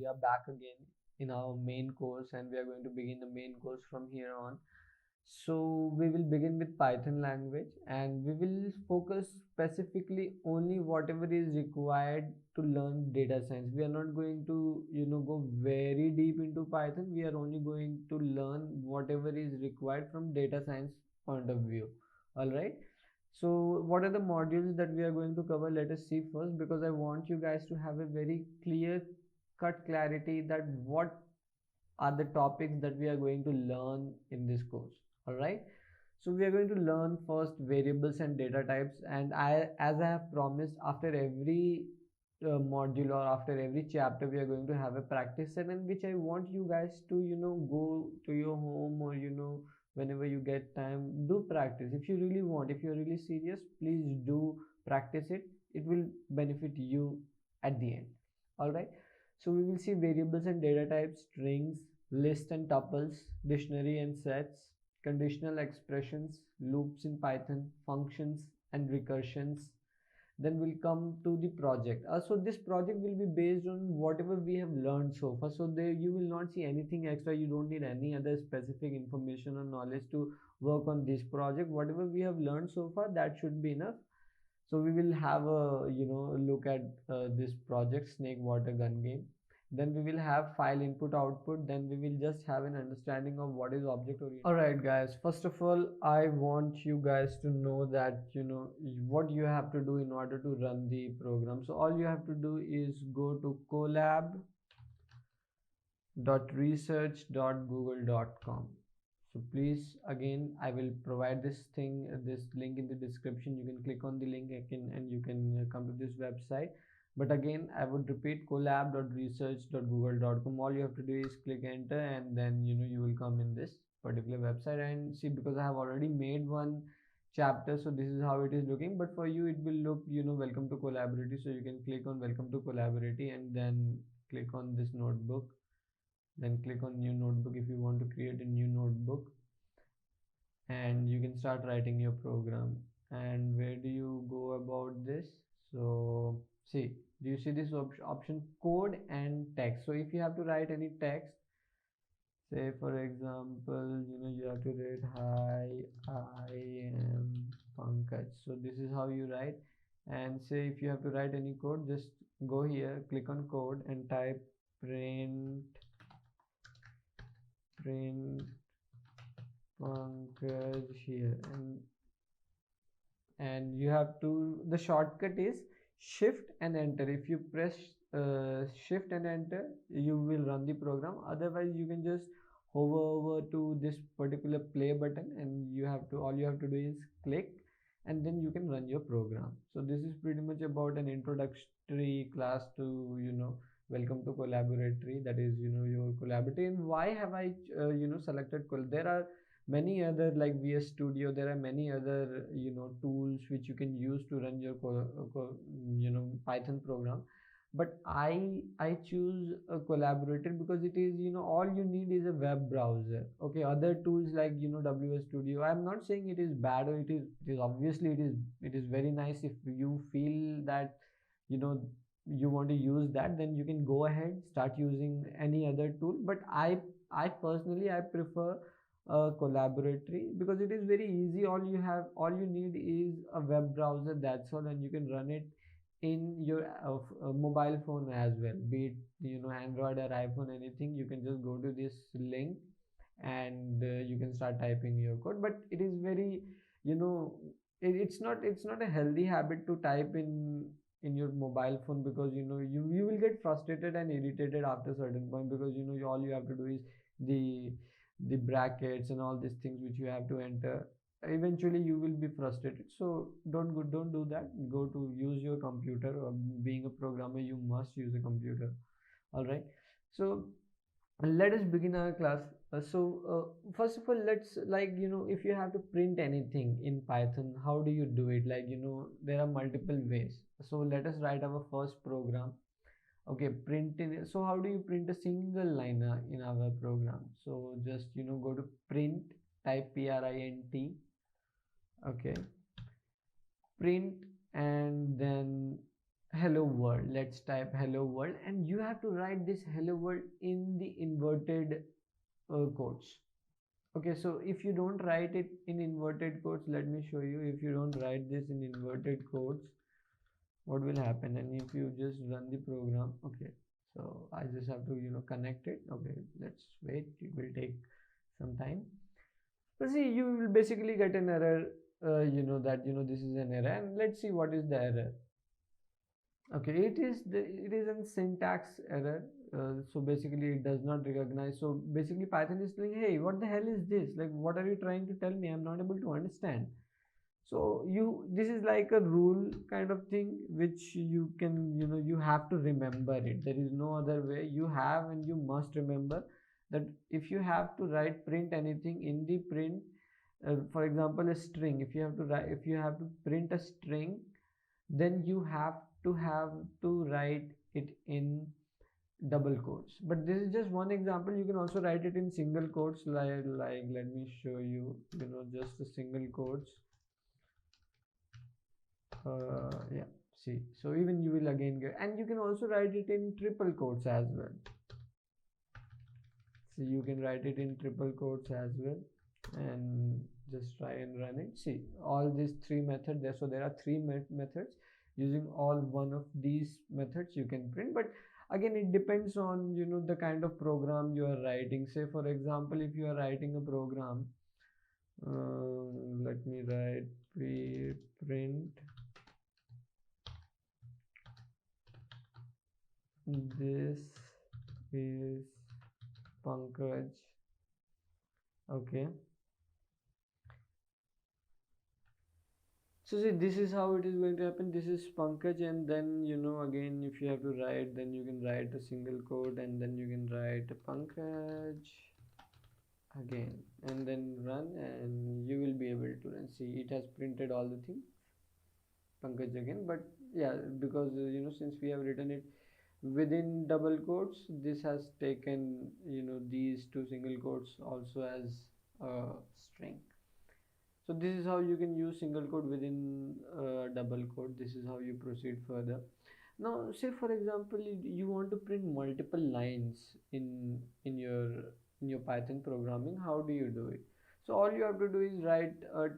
we are back again in our main course, and we are going to begin the main course from here on. So we will begin with Python language, and we will focus specifically only whatever is required to learn data science. We are not going to, go very deep into Python. We are only going to learn whatever is required from data science point of view. All right. So what are the modules that we are going to cover? Let us see first, because I want you guys to have a very clear cut clarity that what are the topics that we are going to learn in this course. All right. So we are going to learn first variables and data types, and as I have promised, after every module or after every chapter, we are going to have a practice set, in which I want you guys to, go to your home, or whenever you get time, do practice. If you really want, if you're really serious, please do practice it. It will benefit you at the end. All right. So we will see variables and data types, strings, lists and tuples, dictionary and sets, conditional expressions, loops in Python, functions and recursions. Then we'll come to the project. So this project will be based on whatever we have learned so far. So there you will not see anything extra. You don't need any other specific information or knowledge to work on this project. Whatever we have learned so far, that should be enough. So we will have a look at this project, snake water gun game. Then we will have file input output. Then we will just have an understanding of what is object oriented. All right guys, first of all, I want you guys to know that what you have to do in order to run the program. So all you have to do is go to colab.research.google.com. So please, again, I will provide this link in the description. You can click on the link and you can come to this website. But again, I would repeat, colab.research.google.com. All you have to do is click enter, and then you will come in this particular website. And see, because I have already made one chapter, so this is how it is looking. But for you, it will look welcome to Collabority. So you can click on welcome to Collabority, and then click on this notebook. Then click on new notebook if you want to create a new notebook, and you can start writing your program. And where do you go about this? So see, do you see this option, code and text? So if you have to write any text, say for example, you have to write, hi, I am Pankaj. So this is how you write. And say if you have to write any code, just go here, click on code and type print Pankaj here, and you have to, the shortcut is shift and enter. If you press shift and enter, you will run the program. Otherwise you can just hover over to this particular play button, and all you have to do is click, and then you can run your program. So this is pretty much about an introductory class to welcome to Collaboratory, that is your Collaboratory. And why have I selected there are many other, like VS Studio, there are many other tools which you can use to run your Python program. But I choose a Collaborator because it is all you need is a web browser. Okay, other tools like WS Studio, I'm not saying it is bad, or it is obviously it is very nice. If you feel that you want to use that, then you can go ahead, start using any other tool. But I personally, I prefer Collaboratory because it is very easy. All you need is a web browser, that's all, and you can run it in your mobile phone as well, be it Android or iPhone, anything. You can just go to this link, and you can start typing your code. But it is very it's not a healthy habit to type in your mobile phone, because you will get frustrated and irritated after a certain point, because all you have to do is the brackets and all these things which you have to enter. Eventually you will be frustrated. So don't do that. Go to use your computer. Being a programmer, you must use a computer. All right. So let us begin our class. First of all, let's, if you have to print anything in Python, how do you do it? There are multiple ways. So let us write our first program. Okay, so how do you print a single liner in our program? So just go to print, type print. Okay, print, and then hello world. Let's type hello world, and you have to write this hello world in the inverted quotes. Okay, so if you don't write it in inverted quotes, let me show you. If you don't write this in inverted quotes, what will happen? And if you just run the program, okay, so I just have to connect it. Okay, let's wait, it will take some time. So see, you will basically get an error, that this is an error, and let's see what is the error. Okay, it is a syntax error. So basically it does not recognize. So basically Python is saying, hey, what the hell is this? Like, what are you trying to tell me? I'm not able to understand. So this is like a rule kind of thing which you can, you have to remember it. There is no other way. You have and you must remember that if you have to write print anything in the print, for example a string, if you have to print a string, then you have to write it in double quotes. But this is just one example. You can also write it in single quotes, like let me show you, just a single quotes. Yeah, see, so even you will again get, and you can also write it in triple quotes as well. So you can write it in triple quotes as well, and just try and run it. See, all these three methods there, so there are three methods. Using all one of these methods you can print, but again it depends on the kind of program you are writing. Say for example, if you are writing a program, let me write print this is Pankaj. Okay, so see, this is how it is going to happen. This is Pankaj, and then again if you have to write, then you can write a single quote, and then you can write Pankaj again, and then run, and you will be able to run. See, it has printed all the things, Pankaj again. But yeah, because since we have written it within double quotes, this has taken these two single quotes also as a string. So this is how you can use single quote within double quote. This is how you proceed further. Now say for example you want to print multiple lines in your Python programming. How do you do it? So all you have to do is write a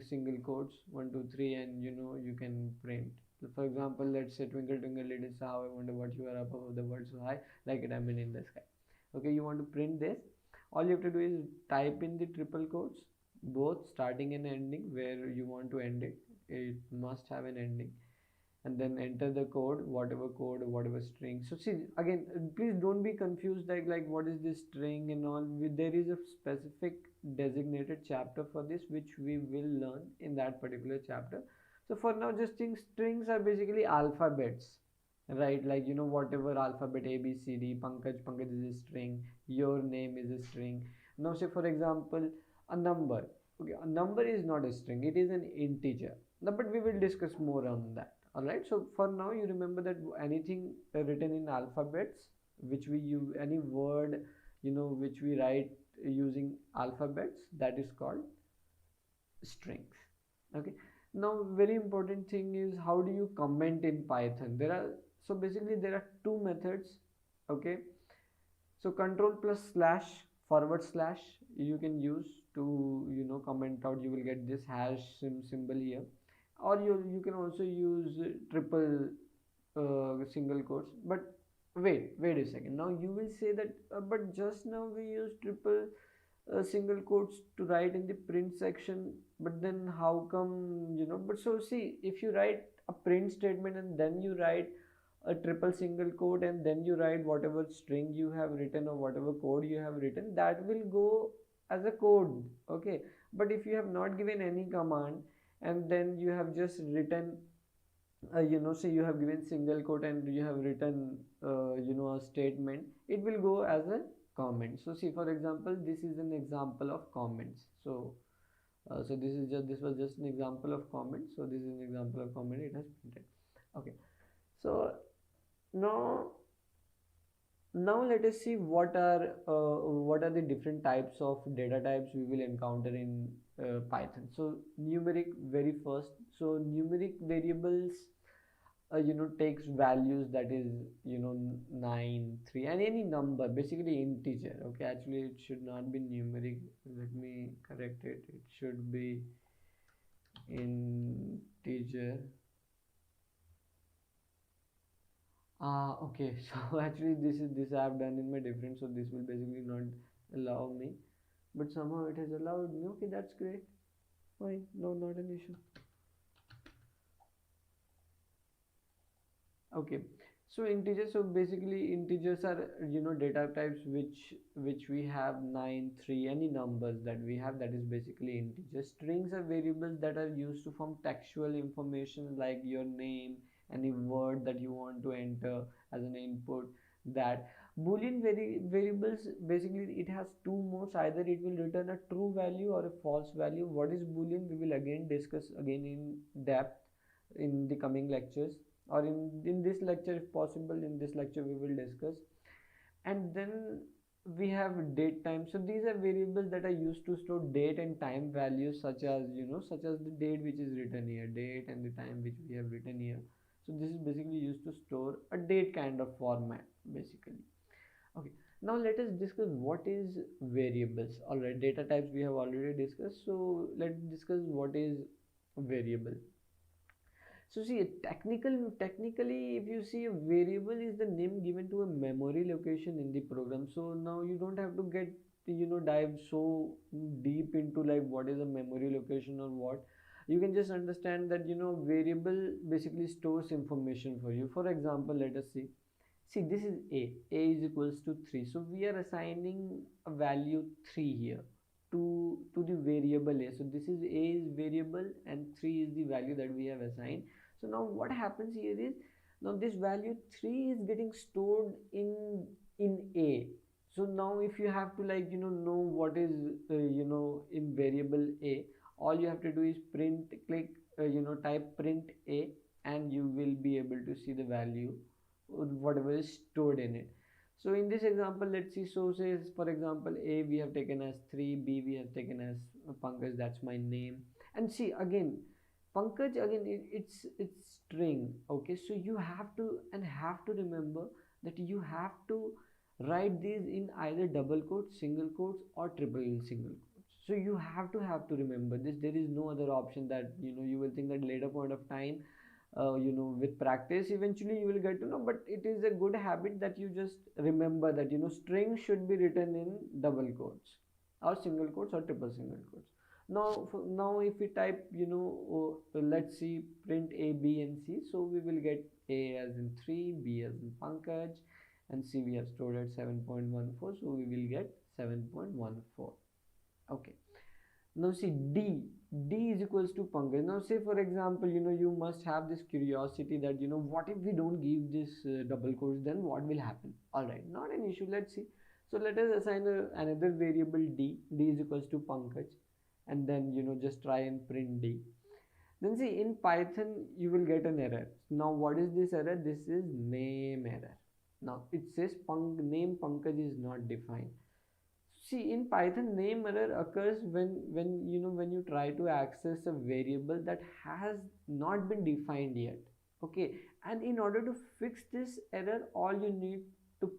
single quotes 1 2 3, and you can print. So for example, let's say twinkle twinkle little star, how I wonder what you are up above the world so high, like a diamond in the sky. Okay, you want to print this. All you have to do is type in the triple quotes, both starting and ending, where you want to end it. It must have an ending, and then enter the code, whatever string. So see, again, please don't be confused, like what is this string and all. There is a specific designated chapter for this, which we will learn in that particular chapter. So for now, just think strings are basically alphabets, right? Like whatever alphabet A B C D. Pankaj is a string, your name is a string. Now say for example a number. Okay, a number is not a string, it is an integer. Now, but we will discuss more on that. All right, so for now you remember that anything written in alphabets, which we use, any word which we write using alphabets, that is called strings. Okay, now very important thing is, how do you comment in Python? So basically there are two methods. Okay, so control plus slash forward slash you can use to comment out. You will get this hash symbol here, or you can also use triple single quotes. But wait a second, now you will say that but just now we use triple single quotes to write in the print section, but then how come but so see, if you write a print statement and then you write a triple single quote, and then you write whatever string you have written or whatever code you have written, that will go as a code. Okay, but if you have not given any command, and then you have just written say you have given single quote and you have written a statement, it will go as a comment. So see, for example, this is an example of comments. So this was just an example of comment. So this is an example of comment, it has printed. Okay, so now let us see what are the different types of data types we will encounter in Python. So numeric very first. So numeric variables takes values that is 9, 3 and any number, basically integer. Okay, actually it should not be numeric, let me correct it, it should be integer. Okay. So actually this I have done in my different, so this will basically not allow me, but somehow it has allowed me. Okay, that's great, fine, no, not an issue. Okay, so integers, so basically integers are data types which we have 9, 3, any numbers that we have, that is basically integers. Strings are variables that are used to form textual information like your name, any word that you want to enter as an input. That boolean variables, basically it has two modes, either it will return a true value or a false value. What is boolean, we will again discuss again in depth in the coming lectures, or in this lecture if possible. In this lecture we will discuss. And then we have date time. So these are variables that are used to store date and time values, such as such as the date which is written here, date, and the time which we have written here. So this is basically used to store a date kind of format basically. Okay, now let us discuss what is variables. All right, data types we have already discussed, so let's discuss what is variable. So see, technically, if you see, a variable is the name given to a memory location in the program. So now you don't have to get dive so deep into like what is a memory location or what. You can just understand that variable basically stores information for you. For example, let us see. See, this is a. A is equals to 3. So we are assigning a value 3 here to the variable a. So this is a is variable and 3 is the value that we have assigned. So now what happens here is, now this value 3 is getting stored in a. So now if you have to like know what is in variable a, all you have to do is type print a, and you will be able to see the value whatever is stored in it. So in this example, let's see. So say for example, a we have taken as 3, b we have taken as Pankaj, that's my name. And see again, Pankaj, again it's string. Okay, so you have to remember that you have to write these in either double quotes, single quotes, or triple single quotes. So you have to remember this. There is no other option. That you will think that later point of time, with practice eventually you will get to know, but it is a good habit that you just remember that string should be written in double quotes or single quotes or triple single quotes. Now if we type let's see, print a, b and c, so we will get a as in 3, b as in Pankaj, and c we have stored at 7.14, so we will get 7.14. okay. Now see, D is equals to Pankaj. Now say for example, you must have this curiosity that what if we don't give this double quotes, then what will happen? All right, not an issue. Let's see. So let us assign another variable D. D is equals to Pankaj, and then just try and print D. Then see, in Python you will get an error. Now what is this error? This is name error. Now it says name Pankaj is not defined. See, in Python, name error occurs when you try to access a variable that has not been defined yet. Okay, and in order to fix this error, all you need to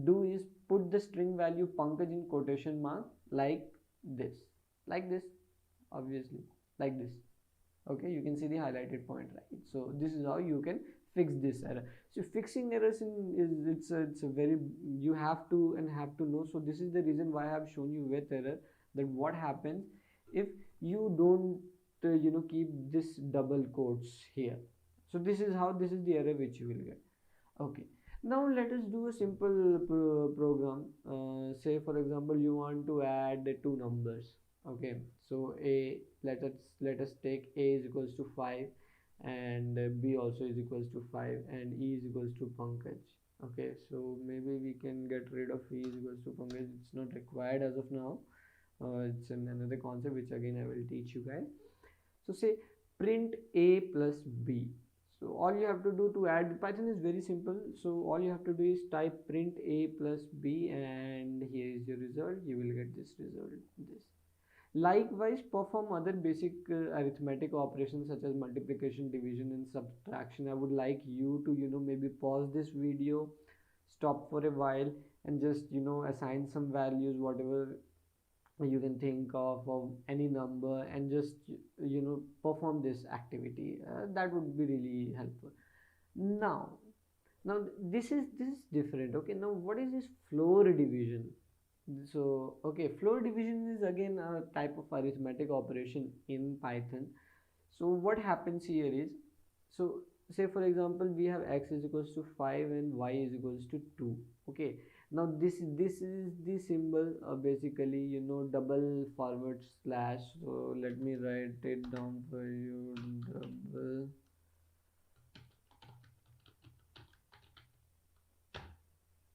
do is put the string value Pankaj in quotation mark like this, obviously like this. Okay, you can see the highlighted point, right? So this is how you can fix this error. So fixing errors it's a very, you have to know. So this is the reason why I have shown you with error, that what happens if you don't keep this double quotes here. So this is the error which you will get. Okay, now let us do a simple program. Say for example, you want to add two numbers. Okay, so let us take a is equals to 5, and b also is equals to 5, and e is equals to Pankaj. Okay, so maybe we can get rid of e is equals to Pankaj. It's not required as of now. It's another concept which again I will teach you guys. So say print a plus b. So all you have to do to add, Python is very simple. So all you have to do is type print a plus b, and here is your result. You will get this result, this. Likewise, perform other basic arithmetic operations such as multiplication, division, and subtraction. I would like you to, maybe pause this video, stop for a while, and just, assign some values, whatever you can think of any number, and just, perform this activity. That would be really helpful. Now, this is different. Okay, now what is this floor division? So okay, floor division is again a type of arithmetic operation in Python. So what happens here is, so say for example we have x is equals to 5 and y is equals to 2. Okay, now this is the symbol, basically, double forward slash. So let me write it down for you. Double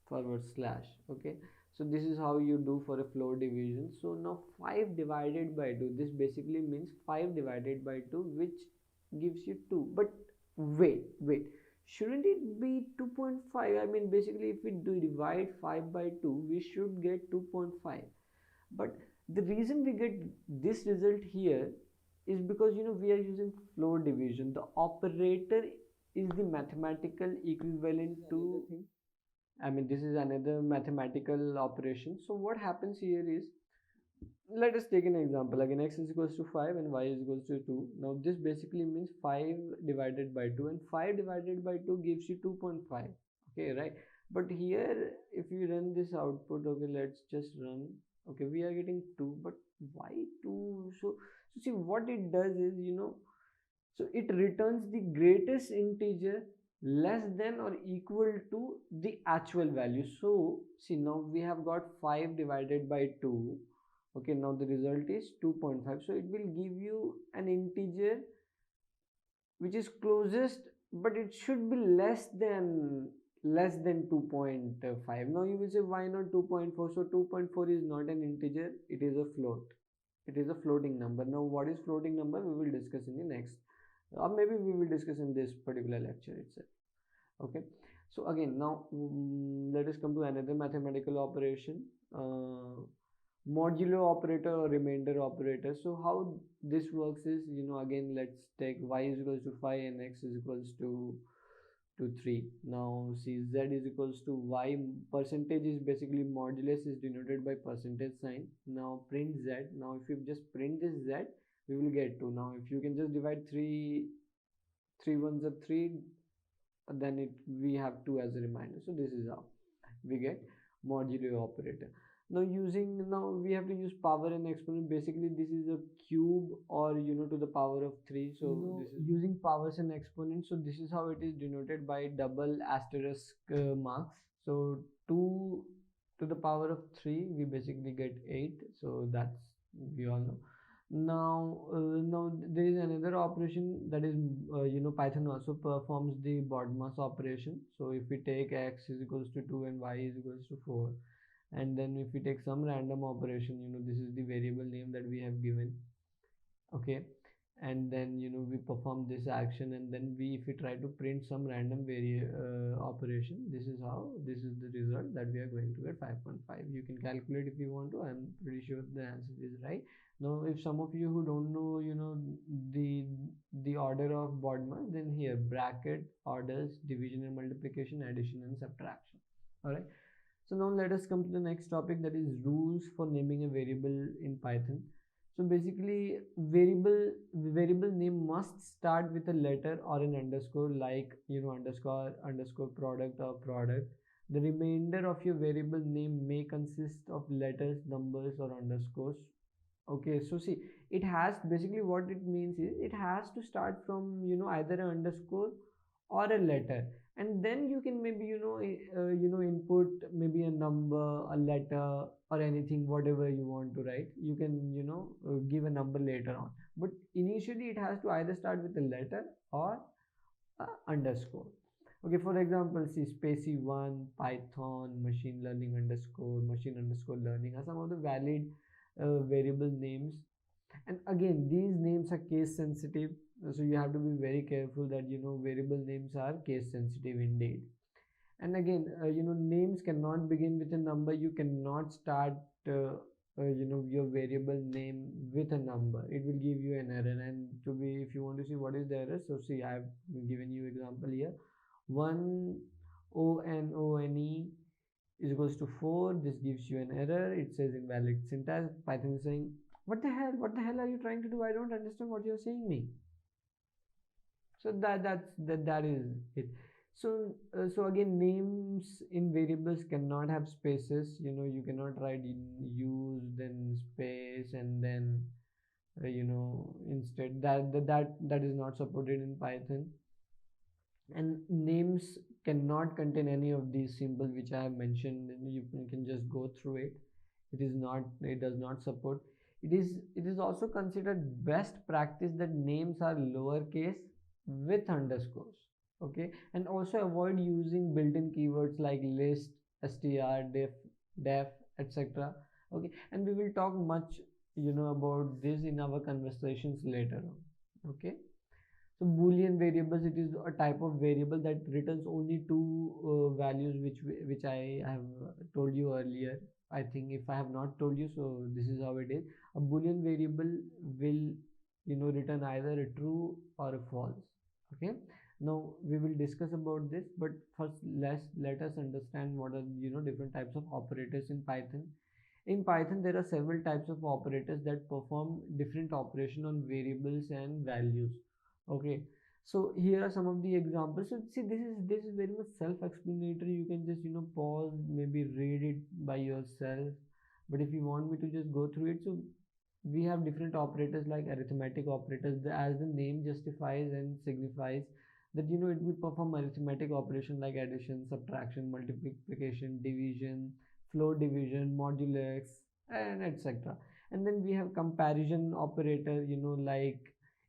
forward slash. Okay, so this is how you do for a floor division. So now 5 divided by 2, this basically means 5 divided by 2, which gives you 2. But wait, shouldn't it be 2.5? I mean, basically if we do divide 5 by 2, we should get 2.5. but the reason we get this result here is because, we are using floor division. The operator is the mathematical equivalent to, I mean, this is another mathematical operation. So what happens here is, let us take an example. Again, x is equals to 5 and y is equals to 2. Now this basically means 5 divided by 2, and 5 divided by 2 gives you 2.5. Okay, right? But here if you run this output, okay, let's just run. Okay, we are getting 2, but why 2? So see, what it does is, so it returns the greatest integer less than or equal to the actual value. So see, now we have got 5 divided by 2. Okay, now the result is 2.5. So it will give you an integer which is closest, but it should be less than 2.5. Now you will say, why not 2.4? So 2.4 is not an integer, it is a float. It is a floating number. Now what is floating number, we will discuss in the next, or maybe we will discuss in this particular lecture itself. Okay, so again, now let us come to another mathematical operation, modulo operator or remainder operator. So how this works is, again, let's take y is equals to 5 and x is equals to 3. Now see, z is equals to y. Percentage is basically modulus is denoted by percentage sign. Now print z. Now if you just print this z, we will get 2. Now if you can just divide 3 ones are 3, then we have 2 as a reminder. So this is how we get modulo operator. Now we have to use power and exponent. Basically this is a cube, or to the power of 3. So this is using powers and exponents. So this is how it is denoted by double asterisk marks. So 2 to the power of 3, we basically get 8. So that's, we all know. Now there is another operation, that is, Python also performs the BODMAS operation. So if we take x is equals to 2 and y is equals to 4, and then if we take some random operation, this is the variable name that we have given. Okay, and then we perform this action, and then if we try to print some random operation, this is the result that we are going to get 5.5. You can calculate if you want to. I'm pretty sure the answer is right. Now if some of you who don't know, the order of BODMAS, then here bracket orders division and multiplication, addition and subtraction. All right, so now let us come to the next topic, that is rules for naming a variable in Python. So basically, variable name must start with a letter or an underscore, like underscore product or product. The remainder of your variable name may consist of letters, numbers or underscores. Okay, so see, it has, basically what it means is, it has to start from either an underscore or a letter, and then you can maybe input maybe a number, a letter or anything, whatever you want to write. You can give a number later on, but initially it has to either start with a letter or a underscore. Okay, for example, see, Spacy1, Python, machine learning underscore, machine underscore learning are some of the valid variable names. And again, these names are case sensitive, so you have to be very careful that variable names are case sensitive indeed. And again, names cannot begin with a number. You cannot start your variable name with a number, it will give you an error. And to be, if you want to see what is the error, so see, I've given you example here. 1 ONONE is equals to 4. This gives you an error. It says invalid syntax. Python is saying, what the hell, what the hell are you trying to do? I don't understand what you're saying me. So that is it. So again, names in variables cannot have spaces. You cannot write use then space and then instead that is not supported in Python. And names cannot contain any of these symbols which I have mentioned. You can just go through it. It does not support. It is also considered best practice that names are lowercase with underscores. Okay, and also avoid using built-in keywords like list, str, def, etc. Okay, and we will talk much about this in our conversations later on. Okay. So Boolean variables, it is a type of variable that returns only two values, which I have told you earlier. I think if I have not told you, so this is how it is. A Boolean variable will return either a true or a false. Okay. Now we will discuss about this, but first let us understand what are different types of operators in Python. In Python, there are several types of operators that perform different operation on variables and values. Okay, so here are some of the examples. So see, this is very much self-explanatory. You can just pause, maybe read it by yourself. But if you want me to just go through it, so we have different operators like arithmetic operators. As the name justifies and signifies that it will perform arithmetic operation like addition, subtraction, multiplication, division, floor division, modulus, and etc. And then we have comparison operator, like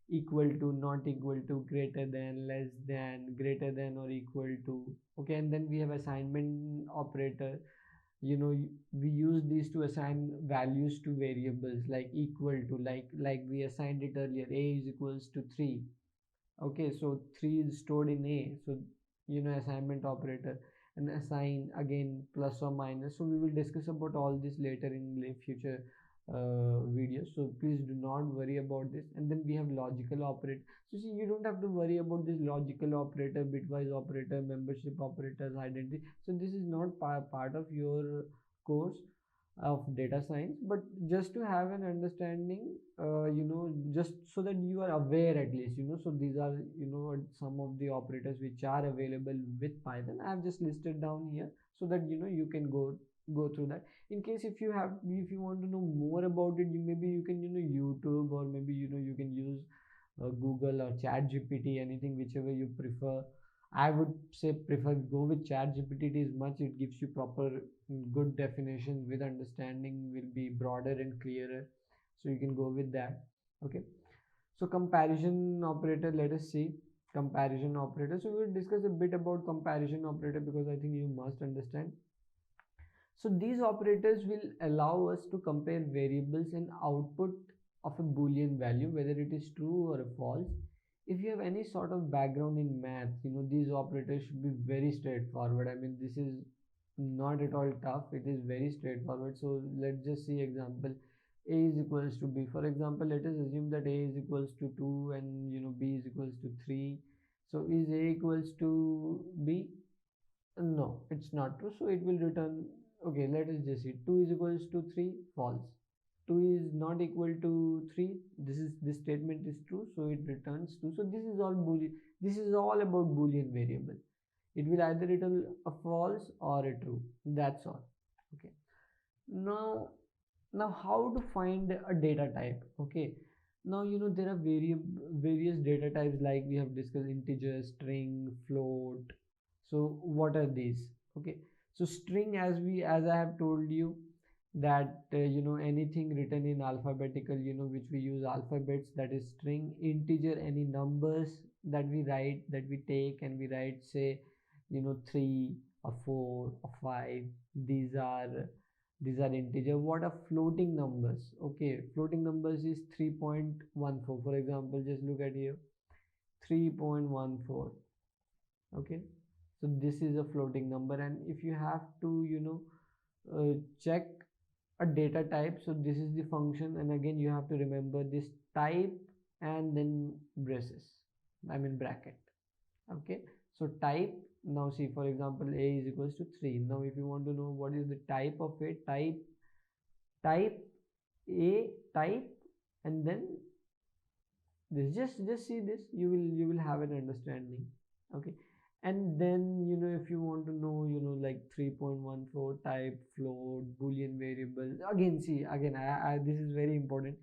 equal to, not equal to, greater than, less than, greater than or equal to. Okay, and then we have assignment operator. We use these to assign values to variables like equal to, like we assigned it earlier, a is equals to 3. Okay, so 3 is stored in a, so assignment operator. And assign, again, plus or minus. So we will discuss about all this later in future videos, so please do not worry about this. And then we have logical operator. So see, you don't have to worry about this logical operator, bitwise operator, membership operators, identity. So this is not part of your course of data science, but just to have an understanding, just so that you are aware at least. So these are some of the operators which are available with Python. I have just listed down here so that you can go through that. In case if you want to know more about it, you can YouTube, or maybe you can use Google or Chat GPT, anything whichever you prefer. I would say prefer go with Chat GPT. It is much, it gives you proper good definitions with understanding will be broader and clearer, so you can go with that. Okay, so comparison operator, let us see comparison operator. So we will discuss a bit about comparison operator because I think you must understand. So these operators will allow us to compare variables and output of a Boolean value, whether it is true or false. If you have any sort of background in math, these operators should be very straightforward. I mean, this is not at all tough. It is very straightforward. So let's just see example. A is equals to B. For example, let us assume that A is equals to 2 and B is equals to 3. So is A equals to B? No, it's not true. So it will return, okay, let us just see. 2 is equals to 3, false. 2 is not equal to 3. This statement is true, so it returns 2. So this is all Boolean. This is all about Boolean variable. It will either return a false or a true. That's all. Okay. Now how to find a data type? Okay. Now there are various data types, like we have discussed: integer, string, float. So what are these? Okay, so string, as I have told you, that anything written in alphabetical, which we use alphabets, that is string. Integer, any numbers that we take and we write, say 3 or 4 or 5. These are integer. What are floating numbers? Okay, floating numbers is 3.14. For example, just look at here, 3.14. okay, so this is a floating number. And if you have to check a data type. So this is the function, and again you have to remember this type and then braces, I mean bracket. Okay, so type, now see for example a is equals to 3. Now if you want to know what is the type of a, type a type, and then this, just see this, you will have an understanding. Okay, and then if you want to know like 3.14 type float boolean variable, again see, again I this is very important.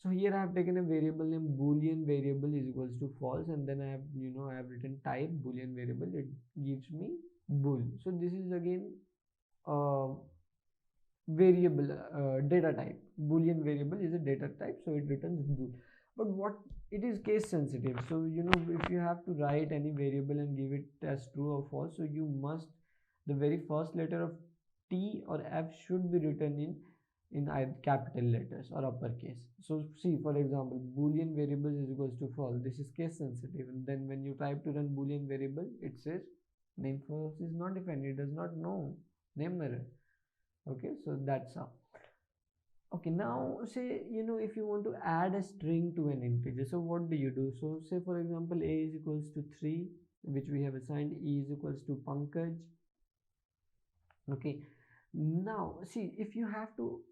So here I have taken a variable name boolean variable is equals to false, and then I have I have written type boolean variable, it gives me bool. So this is again variable, data type. Boolean variable is a data type, so it returns bool. But what, it is case sensitive, so if you have to write any variable and give it as true or false, so you must, the very first letter of T or F should be written in either capital letters or uppercase. So see for example boolean variable is equals to false, this is case sensitive, and then when you type to run boolean variable, it says name false is not defined, it does not know name error. Okay, so that's how. Okay, now say if you want to add a string to an integer, so what do you do? So say for example a is equals to 3, which we have assigned, e is equals to Pankaj. Okay, now see, if you have to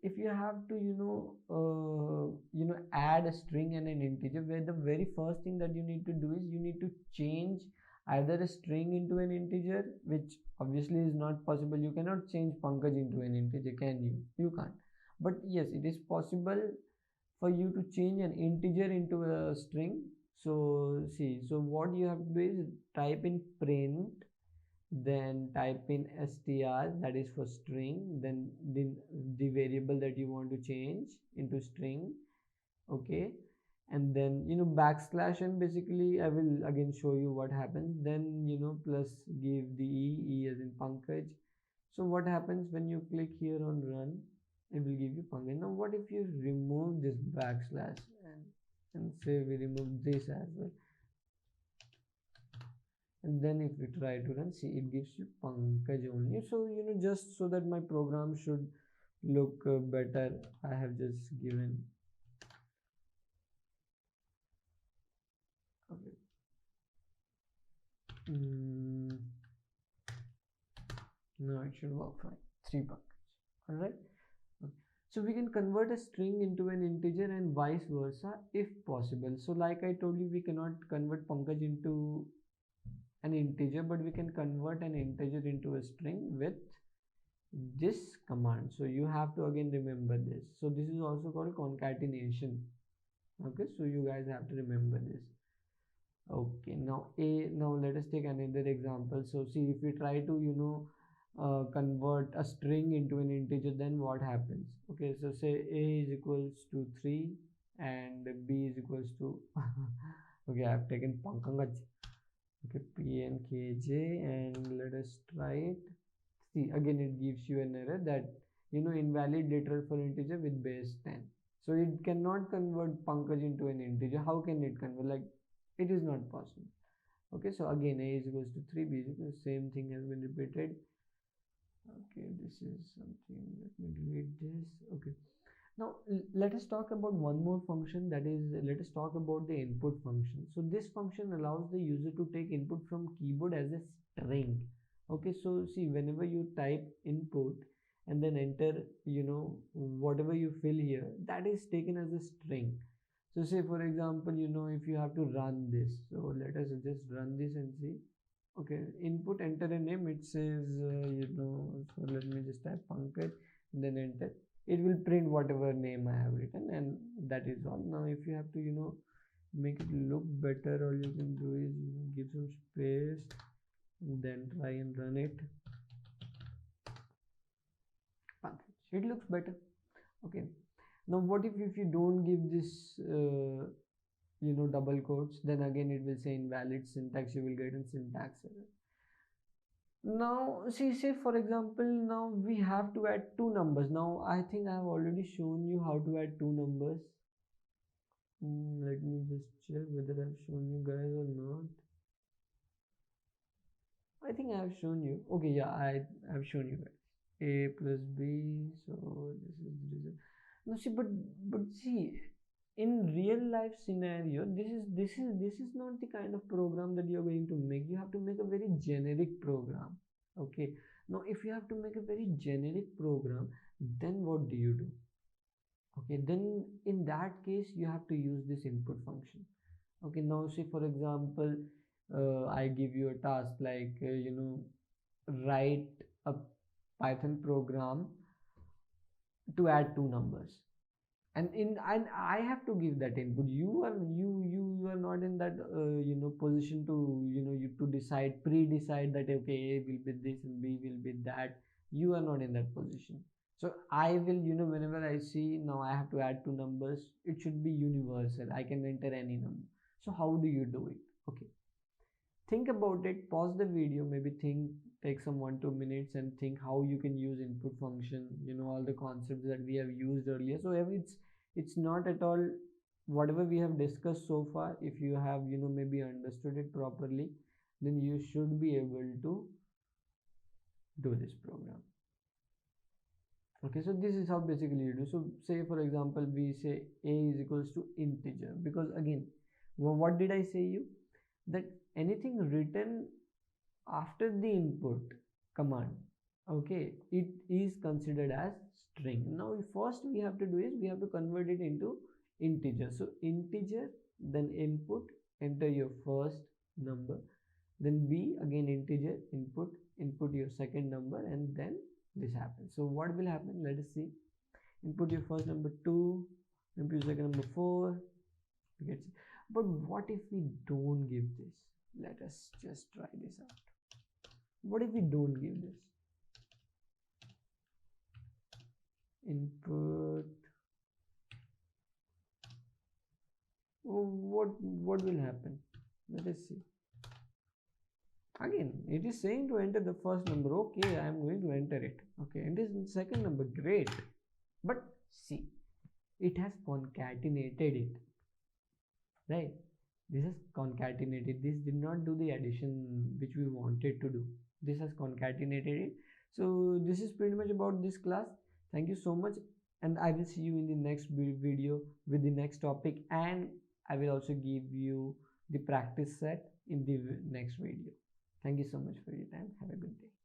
add a string and an integer, where the very first thing that you need to do is you need to change either a string into an integer, which obviously is not possible. You cannot change Pankaj into an integer, can you? You can't. But yes, it is possible for you to change an integer into a string. So see, so what you have to do is type in print, then type in str, that is for string, then the variable that you want to change into string. Okay, and then backslash, and basically I will again show you what happens. Then plus give the e as in Pankaj. So what happens when you click here on run, it will give you Pankaj. Now what if you remove this backslash and say we remove this as well, and then if we try to run, see, it gives you Pankaj only. So just so that my program should look better, I have just given, okay, no, it should work fine, 3 Pankaj. All right. Okay. So we can convert a string into an integer and vice versa if possible. So like I told you, we cannot convert Pankaj into an integer, but we can convert an integer into a string with this command. So you have to again remember this. So this is also called concatenation. Okay, so you guys have to remember this. Okay, now let us take another example. So see, if we try to convert a string into an integer, then what happens? Okay, so say a is equals to 3 and b is equals to okay, I have taken Pankaj. Okay, pnkj, and let us try it. See, again it gives you an error that invalid literal for integer with base 10. So it cannot convert Pankaj into an integer. How can it convert? Like, it is not possible. Okay, so again a is equals to 3, b is equals, same thing has been repeated. Okay, this is something, let me delete this. Okay, now let us talk about one more function, that is, let us talk about the input function. So this function allows the user to take input from keyboard as a string. Okay, so see, whenever you type input and then enter whatever you fill here, that is taken as a string. So say for example if you have to run this, so let us just run this and see. Okay, input, enter a name, it says so let me just type Pankaj and then enter. It will print whatever name I have written, and that is all. Now if you have to make it look better, all you can do is give some space and then try and run it. Pankaj, it looks better. Okay, now what if you don't give this double quotes, then again it will say invalid syntax, you will get a syntax error. Now see, say for example now we have to add two numbers. Now I think I have already shown you how to add two numbers. Let me just check whether I've shown you guys or not. I think I have shown you. Okay, yeah, I have shown you guys. A plus B, so this is the result. No, see, but see, in real life scenario, this is not the kind of program that you're going to make. You have to make a very generic program. Okay. Now, if you have to make a very generic program, then what do you do? Okay, then in that case, you have to use this input function. Okay, now see, for example, I give you a task like write a Python program to add two numbers, and I have to give that input. You are not in that position to you to decide, pre-decide that okay, A will be this and B will be that. You are not in that position. So I will, whenever I see now I have to add two numbers, it should be universal. I can enter any number. So how do you do it? Okay, think about it, pause the video, maybe think, take some 1-2 minutes and think how you can use input function, all the concepts that we have used earlier. So it's not at all whatever we have discussed so far. If you have maybe understood it properly, then you should be able to do this program. Okay, so this is how basically you do. So say for example we say a is equals to integer, because again, what did I say you, that anything written after the input command, okay, it is considered as string. Now first we have to do is we have to convert it into integer. So integer, then input, enter your first number, then b again integer, input your second number, and then this happens. So what will happen, let us see. Input your first number 2, input your second number 4. But what if we don't give this? Let us just try this out. What if we don't give this? Input. What will happen? Let us see. Again, it is saying to enter the first number. Okay, I am going to enter it. Okay, and this second number, great. But see, it has concatenated it. Right? This is concatenated. This did not do the addition which we wanted to do. This has concatenated it. So this is pretty much about this class. Thank you so much, and I will see you in the next video with the next topic, and I will also give you the practice set in the next video. Thank you so much for your time. Have a good day.